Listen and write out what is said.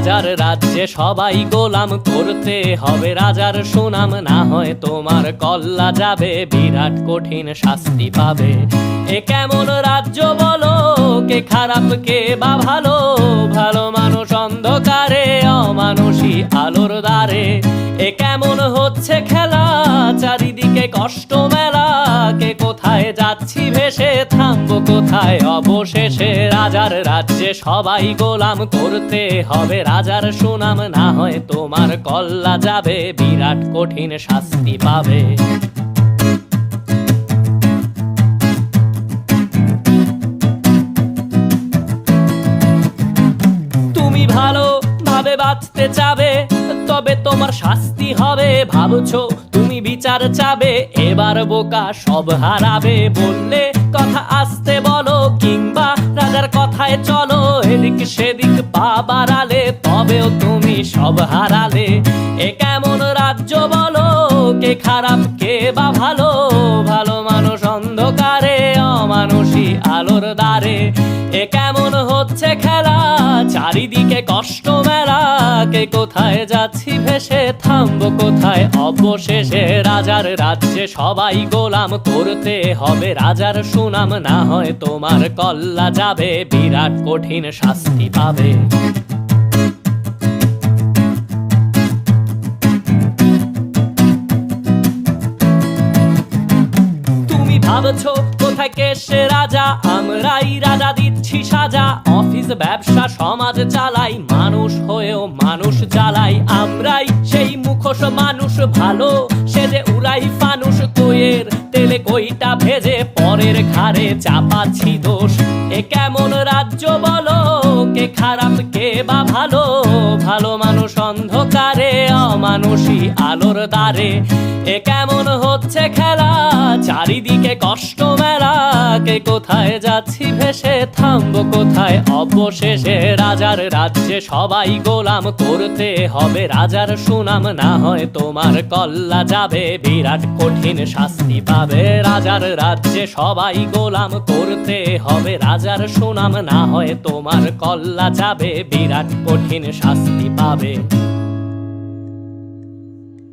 রাজার রাজ্যে সবাই গোলাম, করতে হবে রাজার সুনাম, না হয় তোমার কল্লা যাবে, বিরাট কঠিন শাস্তি পাবে। এ কেমন রাজ্য বলো, কে খারাপ কে বা ভালো, ভালো মানুষ অন্ধকারে, অমানুষী আলোর দ্বারে। এ কেমন হচ্ছে খেলা, চারিদিকে কষ্ট মেলা, কে কোথায় যাচ্ছি ভেসে, থামবো কোথায় অবশেষে। রাজার রাজ্যে সবাই গোলাম, করতে হবে রাজার সুনাম, না হয় তোমার কল্লা যাবে, বিরাট কঠিন শাস্তি পাবে। তুমি ভালো ভাবে বাঁচতে চাবে, তবে তোমার শাস্তি হবে। ভাবছো তুমি বিচার চাবে, এবার বোকা সব হারাবে। বললে কথা আস্তে বলো, কিংবা রাজার কথায় চলো, এদিক সেদিক পা বাড়ালে, তবেও তুমি সব হারালে। এ কেমন রাজ্য বলো, কে খারাপ কে বা ভালো, ভালো মানুষ অন্ধকারে, অমানুষী আলোর দ্বারে। এ কেমন হচ্ছে খেলা, চারিদিকে কষ্ট মেলা, কে কোথায় যাচ্ছি ভেসে, থামবো কোথায় অবশেষে। রাজার রাজ্যে সবাই গোলাম, করতে হবে রাজার সুনাম, না হয় তোমার কল্লা যাবে, বিরাট কঠিন শাস্তি পাবে। তুমি ভাবছো কোথায় কে সে রাজা, আমরাই রাজা দিচ্ছি সাজা। অফিস ব্যবসা সমাজ চালাই, মানুষ হয়েও মানুষ জ্বালাই। আমরাই সেই মুখোশ মানুষ ভালো, সে যে উড়াই ফানুষ, কইয়ের তেলে কইটা ভেজে, পরের ঘাড়ে চাপাচ্ছি দোষ। এ কেমন রাজ্য বলো, কে খারাপ কে বা ভালো, ভালো মানুষ অন্ধকারে, অমানুষী আলোর দ্বারে। এ কেমন হচ্ছে খেলা, চারিদিকে কষ্ট মেলা, কে কোথায় যাচ্ছি ভেসে, থামবো কোথায় অবশেষে। রাজার রাজ্যে সবাই গোলাম, করতে হবে রাজার সুনাম, না হয় তোমার কল্লা যাবে, বিরাট কঠিন শাস্তি পাবে। রাজার রাজ্যে সবাই গোলাম, করতে হবে রাজার সুনাম, না হয় তোমার কল্লা যাবে, বিরাট কঠিন শাস্তি পাবে।